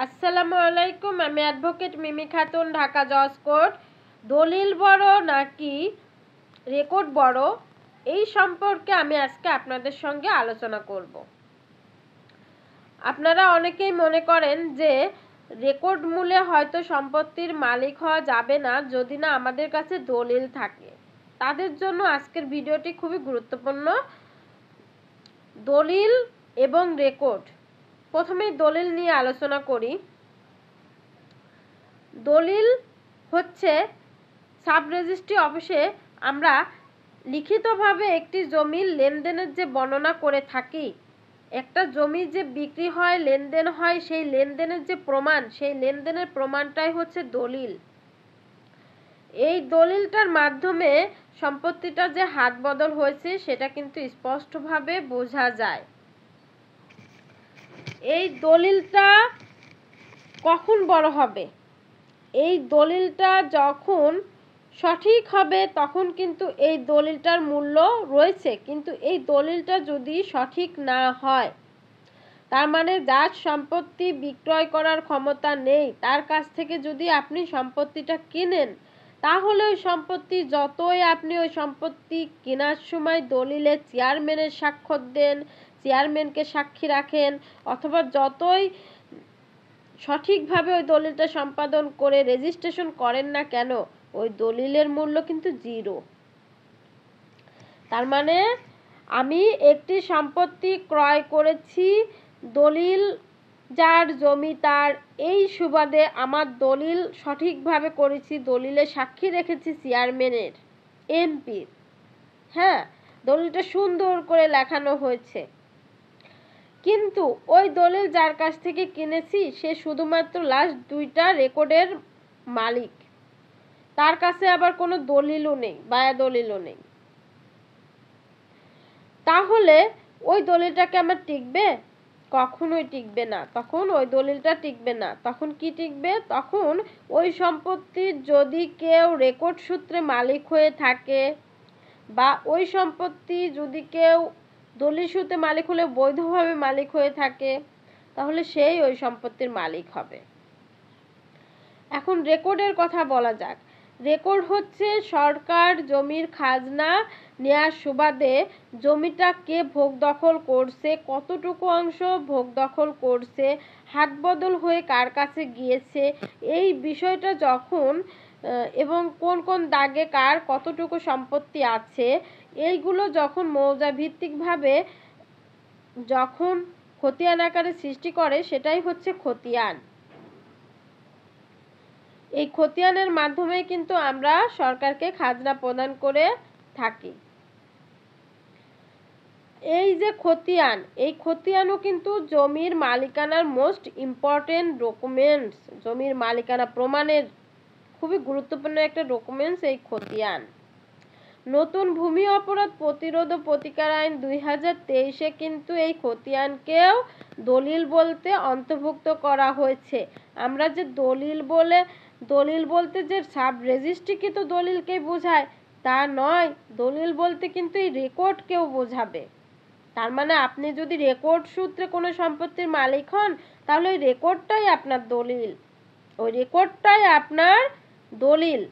আসসালামু আলাইকুম। আমি অ্যাডভোকেট মিমি খাতুন, ঢাকা জজ কোর্ট। দলিল বড় নাকি রেকর্ড বড়, এই সম্পর্কে আমি আজকে আপনাদের সঙ্গে আলোচনা করব। আপনারা অনেকেই মনে করেন যে রেকর্ড মূলে হয়তো সম্পত্তির মালিক হওয়া যাবে না যদি না আমাদের কাছে দলিল থাকে। তাদের জন্য আজকের ভিডিওটি খুবই গুরুত্বপূর্ণ। দলিল এবং রেকর্ড, প্রথমেই দলিল নিয়ে আলোচনা করি। দলিল হচ্ছে সাব রেজিস্ট্রি অফিসে আমরা লিখিতভাবে একটি জমির লেনদেনের যে বর্ণনা করে থাকি, একটা জমি যে বিক্রি হয়, লেনদেন হয়, সেই লেনদেনের যে প্রমাণ, সেই লেনদেনের প্রমাণটাই হচ্ছে দলিল। এই দলিলটার মাধ্যমে সম্পত্তিটা যে হাত বদল হয়েছে সেটা কিন্তু স্পষ্টভাবে বোঝা যায়। এই দলিলটা কখন বড় হবে? এই দলিলটা যখন সঠিক হবে তখন কিন্তু এই দলিলটার মূল্য রয়েছে। কিন্তু এই দলিলটা যদি সঠিক না হয়, তার মানে যার সম্পত্তি বিক্রয় করার ক্ষমতা নেই তার কাছ থেকে যদি আপনি সম্পত্তিটা কিনেন, তাহলে ওই সম্পত্তি যতই আপনি ওই সম্পত্তি কেনার সময় দলিলে চেয়ারম্যানের স্বাক্ষর দেন, চেয়ারম্যানকে সাক্ষী রাখেন, অথবা যতই সঠিকভাবে ওই দলিলটা সম্পাদন করে রেজিস্ট্রেশন করেন না কেন, ওই দলিলের মূল্য কিন্তু জিরো। তার মানে আমি একটি সম্পত্তি ক্রয় করেছি, দলিল যার জমি তার, এই সুবাদে আমার দলিল সঠিকভাবে করেছি, দলিলে সাক্ষী রেখেছি চেয়ারম্যানের, এমপির, হ্যাঁ, দলিলটা সুন্দর করে লেখানো হয়েছে। কিন্তু ওই দলিল যার কাছ থেকে কিনেছি সে শুধুমাত্র লাস্ট 2টা রেকর্ডের মালিক, তার কাছে আবার কোনো দলিলও নেই, বায়া দলিলও নেই। তাহলে ওই দলিলটাকে আমার টিকবে? কখনোই টিকবে না। তখন ওই দলিলটা টিকবে না। তখন কি টিকবে? তখন ওই সম্পত্তির যদি কেউ রেকর্ড সূত্রে মালিক হয়ে থাকে, বা ওই সম্পত্তি যদি কেউ দলিল সূত্রে মালিক হলে বৈধভাবে মালিক হয়ে থাকে, তাহলে সেই ওই সম্পত্তির মালিক হবে। এখন রেকর্ডের কথা বলা যাক। রেকর্ড হচ্ছে সরকার জমির খাজনা নেয়ার সুবাদে জমিটা কে ভোগ দখল করছে, কতটুকু অংশ ভোগ দখল করছে, হাত বদল হয়ে কার কাছে গিয়েছে, এই বিষয়টা যখন এবং কোন কোন দাগে কার কতটুকু সম্পত্তি আছে, এইগুলো যখন মৌজা ভিত্তিকভাবে যখন খতিয়ান আকারে সৃষ্টি করে, সেটাই হচ্ছে খতিয়ান। এই খতিয়ানের মাধ্যমেই কিন্তু আমরা সরকারকে খাজনা প্রদান করে থাকি। এই যে খতিয়ান, এই খতিয়ানও কিন্তু জমির মালিকানার মোস্ট ইম্পর্টেন্ট ডকুমেন্টস, জমির মালিকানা প্রমাণের খুবই গুরুত্বপূর্ণ একটা ডকুমেন্টস এই খতিয়ান। নতুন ভূমি অপরাধ প্রতিরোধ ও প্রতিকার আইন 2023-এ কিন্তু এই খতিয়ানকেও দলিল বলতে অন্তর্ভুক্ত করা হয়েছে। আমরা যে দলিল বলতে যে সাব রেজিস্ট্রিকৃত দলিলকেই বোঝায় তা নয়, দলিল বলতে কিন্তু এই রেকর্ডকেও বোঝাবে। তার মানে আপনি যদি রেকর্ড সূত্রে কোনো সম্পত্তির মালিক হন, তাহলে ওই রেকর্ডটাই আপনার দলিল, ওই রেকর্ডটাই আপনার দলিল।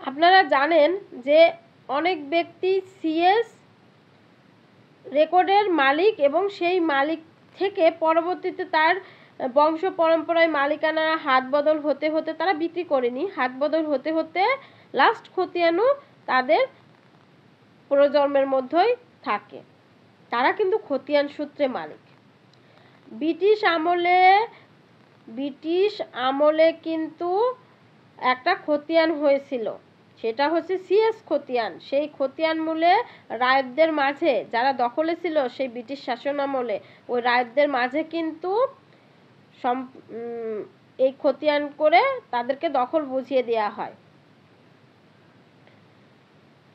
আপনারা জানেন যে অনেক ব্যক্তি সিএস রেকর্ডের মালিক এবং সেই মালিক থেকে পরবর্তীতে তার বংশ পরম্পরায় মালিকানা হাত বদল হতে হতে তারা বিক্রি করেনি, হাত বদল হতে হতে লাস্ট খতিয়ানও তাদের প্রজন্মের মধ্যেই থাকে, তারা কিন্তু খতিয়ান সূত্রে মালিক। ব্রিটিশ আমলে কিন্তু একটা খতিয়ান হয়েছিল, সেটা হচ্ছে সিএস খতিয়ান। সেই খতিয়ান মূলে রায়তদের মাঝে, যারা দখলে ছিল সেই ব্রিটিশ শাসন আমলে, ওই রায়তদের মাঝে কিন্তু এই খতিয়ান করে তাদেরকে দখল বুঝিয়ে দেওয়া হয়।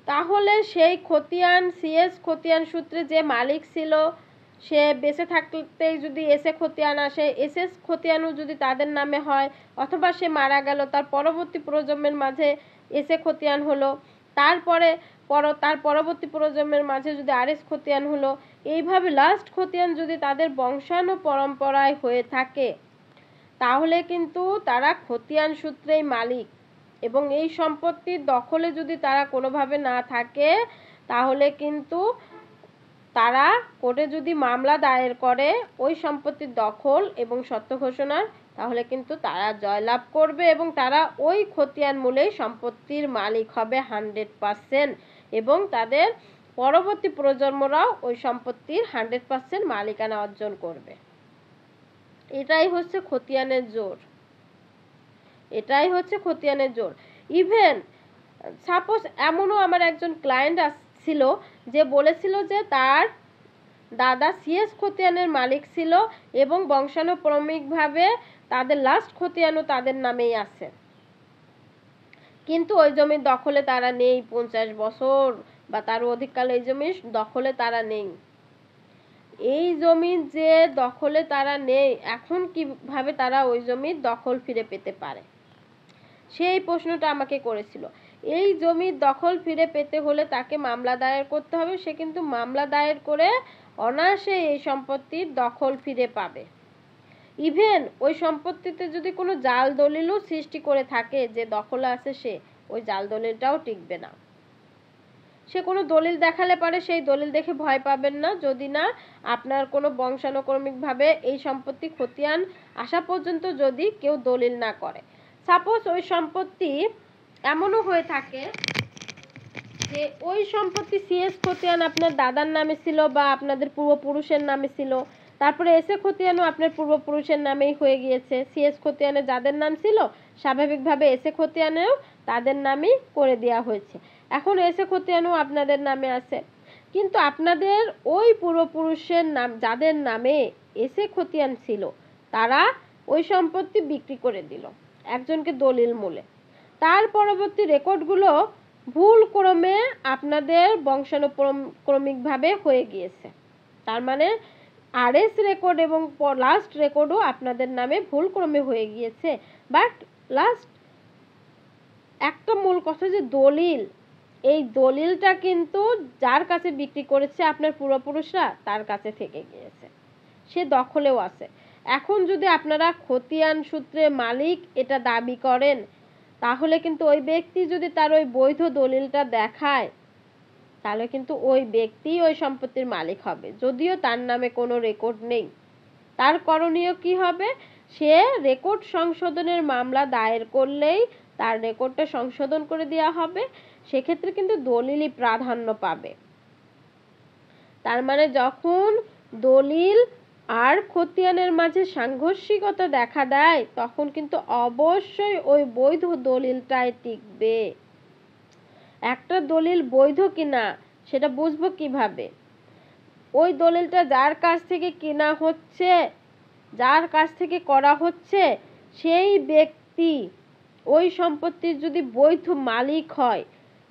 তাহলে সেই খতিয়ান, সিএস খতিয়ান সূত্রে যে মালিক ছিল, সে বেঁচে থাকতেই যদি এসে খতিয়ান আসে, এসএস খতিয়ানও যদি তাদের নামে হয়, অথবা সে মারা গেল, তার পরবর্তী প্রজন্মের মাঝে এসে খতিয়ান হলো, তারপরে তার পরবর্তী প্রজন্মের মাঝে যদি আরএস খতিয়ান হলো, এইভাবে লাস্ট খতিয়ান যদি তাদের বংশাণু পরম্পরায় হয়ে থাকে, তাহলে কিন্তু তারা খতিয়ান সূত্রেই মালিক। এবং এই সম্পত্তির দখলে যদি তারা কোনোভাবে না থাকে, তাহলে কিন্তু তারা কোর্টে যদি মামলা দায়ের করে ওই সম্পত্তির দখল এবং সত্য ঘোষণার, তাহলে কিন্তু তারা জয়লাভ করবে এবং তারা ওই খতিয়ান মূলেই সম্পত্তির মালিক হবে 100%, এবং তাদের পরবর্তী প্রজন্মরাও ওই সম্পত্তির 100% মালিকানা অর্জন করবে। এটাই হচ্ছে খতিয়ানের জোর, এটাই হচ্ছে খতিয়ানের জোর। ইভেন সাপোজ এমনও আমার একজন ক্লায়েন্ট ছিল যে বলেছিল যে তার দাদা সিএস খতিয়ানের মালিক ছিল এবং বংশানুক্রমিকভাবে তাদের লাস্ট খতিয়ানও তাদের নামেই আছে, কিন্তু ওই জমির দখলে তারা নেই 50 বছর বা তারও অধিককাল এই জমির দখলে তারা নেই। এই জমির যে দখলে তারা নেই, এখন কিভাবে তারা ওই জমির দখল ফিরে পেতে পারে, সেই প্রশ্নটা আমাকে করেছিল। এই জমির দখল ফিরে পেতে হলে তাকে মামলা দায়ের করতে হবে। সে কিন্তু মামলা দায়ের করে অনায়াসে এই সম্পত্তির দখল ফিরে পাবে। ইভেন ওই সম্পত্তিতে যদি কোনো জাল দলিলও সৃষ্টি করে থাকে যে দখলে আছে সে, ওই জাল দলিলটাও টিকবে না। সে কোনো দলিল দেখালে পারে, সেই দলিল দেখে ভয় পাবেন না, যদি না আপনার কোনো বংশানুক্রমিকভাবে এই সম্পত্তি খতিয়ান আসা পর্যন্ত যদি কেউ দলিল না করে। সাপোজ ওই সম্পত্তি এমনও হয়ে থাকে যে ওই সম্পত্তি সিএস খতিয়ান আপনার দাদার নামে ছিল বা আপনাদের পূর্বপুরুষের নামে ছিল, তারপরে এসে খতিয়ানও আপনার পূর্বপুরুষের নামেই হয়ে গিয়েছে। সিএস খতিয়ানে যাদের নাম ছিল স্বাভাবিকভাবে এসে খতিয়ানেও তাদের নামই করে দেওয়া হয়েছে। এখন এসে খতিয়ানও আপনাদের নামে আছে, কিন্তু আপনাদের ওই পূর্বপুরুষের নাম যাদের নামে এসে খতিয়ান ছিল তারা ওই সম্পত্তি বিক্রি করে দিল একজনকে দলিল মূলে। তার পরবর্তী রেকর্ডগুলো ভুল ক্রমে আপনাদের বংশানুক্রমিকভাবে হয়ে গিয়েছে। তার মানে আরএস রেকর্ড এবং লাস্ট রেকর্ডও আপনাদের নামে ভুল ক্রমে হয়ে গিয়েছে। বাট লাস্ট একটা মূল কথা যে দলিল, এই দলিলটা কিন্তু যার কাছে বিক্রি করেছে আপনার পূর্বপুরুষরা তার কাছে থেকে গিয়েছে, সে দখলেও আছে। এখন যদি আপনারা খতিয়ান সূত্রে মালিক এটা দাবি করেন, তাহলে কিন্তু ওই ব্যক্তি যদি তার ওই বৈধ দলিলটা দেখায়, তাহলে কিন্তু ওই ব্যক্তি ওই সম্পত্তির মালিক হবে, যদিও তার নামে কোনো রেকর্ড নেই। তার করণীয় কি হবে? সে রেকর্ড সংশোধনের মামলা দায়ের করলেই তার রেকর্ডটা সংশোধন করে দেওয়া হবে, সেক্ষেত্রে কিন্তু দলিলই প্রাধান্য পাবে। তার মানে যখন দলিল আর খতিয়ানের মাঝে সাংঘর্ষিকতা দেখা দেয়, তখন কিন্তু অবশ্যই ওই বৈধ দলিলটাই টিকবে। একটা দলিল বৈধ কিনা সেটা বুঝবো কিভাবে? ওই দলিলটা যার কাছ থেকে কেনা হচ্ছে, যার কাছ থেকে করা হচ্ছে, সেই ব্যক্তি ওই সম্পত্তির যদি বৈধ মালিক হয়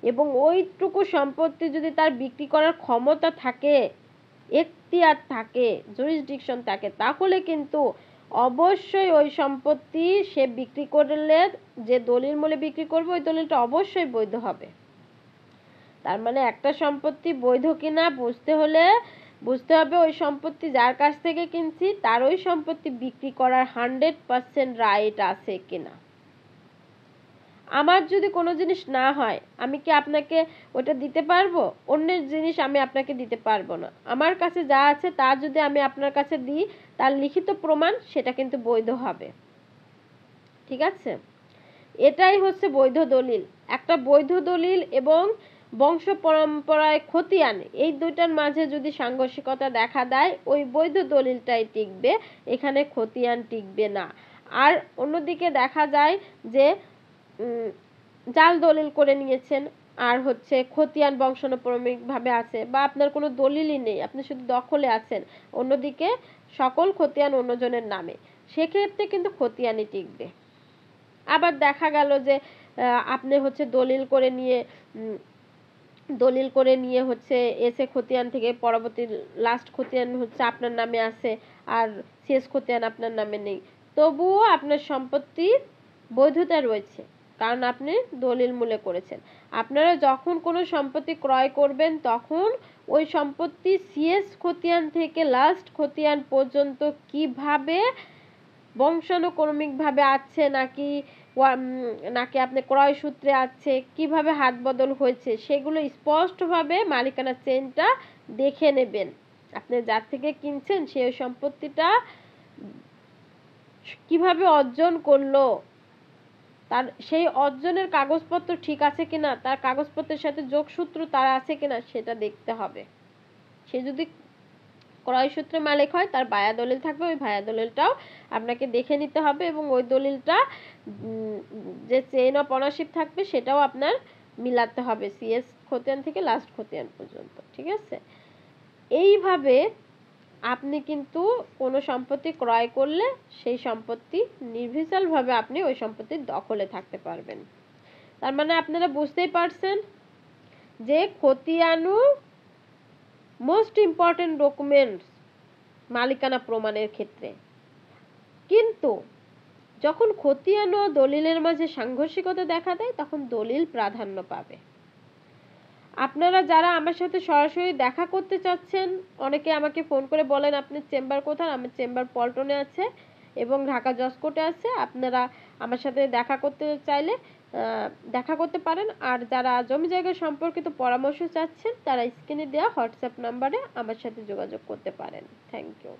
এবং ওইটুকু সম্পত্তি যদি তার বিক্রি করার ক্ষমতা থাকে, এখতিয়ার থাকে, জুরিসডিকশন থাকে, তাহলে কিন্তু অবশ্যই ওই সম্পত্তি সে বিক্রি করলে যে দলিল মূলে বিক্রি করবে ওই দলিলটা অবশ্যই বৈধ হবে। তার মানে একটা সম্পত্তি বৈধ কিনা বুঝতে হলে বুঝতে হবে ওই সম্পত্তি যার কাছ থেকে কিনছি তার ওই সম্পত্তি বিক্রি করার 100% রাইট আছে কিনা। আমার যদি কোনো জিনিস না হয়, আমি কি আপনাকে ওটা দিতে পারবো? অন্যের জিনিস আমি আপনাকে দিতে পারবো না। আমার কাছে যা আছে তা যদি আমি আপনার কাছে দিই, তার লিখিত প্রমাণ সেটা কিন্তু বৈধ হবে। ঠিক আছে? এটাই হচ্ছে বৈধ দলিল। একটা বৈধ দলিল এবং বংশ পরম্পরায় খতিয়ান, এই দুইটার মাঝে যদি সাংঘর্ষিকতা দেখা দেয়, ওই বৈধ দলিলটাই টিকবে, এখানে খতিয়ান টিকবে না। আর অন্যদিকে দেখা যায় যে জাল দলিল করে নিয়েছেন আর হচ্ছে খতিয়ান বংশানুক্রমিকভাবে আছে, বা আপনার কোনো দলিলই নেই, আপনি শুধু দখলে আছেন, অন্যদিকে সকল খতিয়ান অন্যজনের নামে, সেক্ষেত্রে কিন্তু খতিয়ানই টিকবে। আবার দেখা গেল যে আপনি হচ্ছে দলিল করে নিয়ে হচ্ছে এসে খতিয়ান থেকে পরবর্তী লাস্ট খতিয়ান হচ্ছে আপনার নামে আছে আর শেষ খতিয়ান আপনার নামে নেই, তবুও আপনার সম্পত্তির বৈধতা রয়েছে। কারণ আপনি দলিল মূলে করেছেন। আপনারা যখন কোনো সম্পত্তি ক্রয় করবেন তখন ওই সম্পত্তি সিএস খতিয়ান থেকে লাস্ট খতিয়ান পর্যন্ত কিভাবে বংশানুক্রমিকভাবে আছে নাকি আপনি ক্রয় সূত্রে আছে, কিভাবে হাত বদল হয়েছে, সেগুলো স্পষ্টভাবে মালিকানা চেনটা দেখে নেবেন। আপনি যার থেকে কিনছেন সেই সম্পত্তিটা কিভাবে অর্জন করলো, তার সেই অর্জনের কাগজপত্র ঠিক আছে কিনা, তার কাগজপত্রের সাথে যোগসূত্র তার আছে কিনা সেটা দেখতে হবে। সে যদি ক্রয় সূত্রে মালিক হয় তার ভায়া দলিল থাকবে, ওই ভায়া দলিলটাও আপনাকে দেখে নিতে হবে এবং ওই দলিলটা যে চেইন অফ অনারশিপ থাকবে সেটাও আপনার মিলাতে হবে সিএস খতিয়ান থেকে লাস্ট খতিয়ান পর্যন্ত। ঠিক আছে, এইভাবে আপনি কিন্তু কোনো সম্পত্তি ক্রয় করলে সেই সম্পত্তি নির্ভেজালভাবে আপনি ওই সম্পত্তির দখলে থাকতে পারবেন। তার মানে আপনারা বুঝতেই পারছেন যে খতিয়ানু মোস্ট ইম্পর্টেন্ট ডকুমেন্টস মালিকানা প্রমাণের ক্ষেত্রে। কিন্তু যখন খতিয়ান ও দলিলের মাঝে সাংঘর্ষিকতা দেখা দেয় তখন দলিল প্রাধান্য পাবে। আপনারা যারা আমার সাথে সরাসরি দেখা করতে চাচ্ছেন, অনেকে আমাকে ফোন করে বলেন আপনার চেম্বার কোথায়। আমার চেম্বার পল্টনে আছে এবং ঢাকা জজকোর্টে আছে। আপনারা আমার সাথে দেখা করতে চাইলে দেখা করতে পারেন। আর যারা জমি জায়গা সম্পর্কিত পরামর্শ চাচ্ছেন তারা স্ক্রিনে দেওয়া হোয়াটসঅ্যাপ নাম্বারে আমার সাথে যোগাযোগ করতে পারেন। Thank you.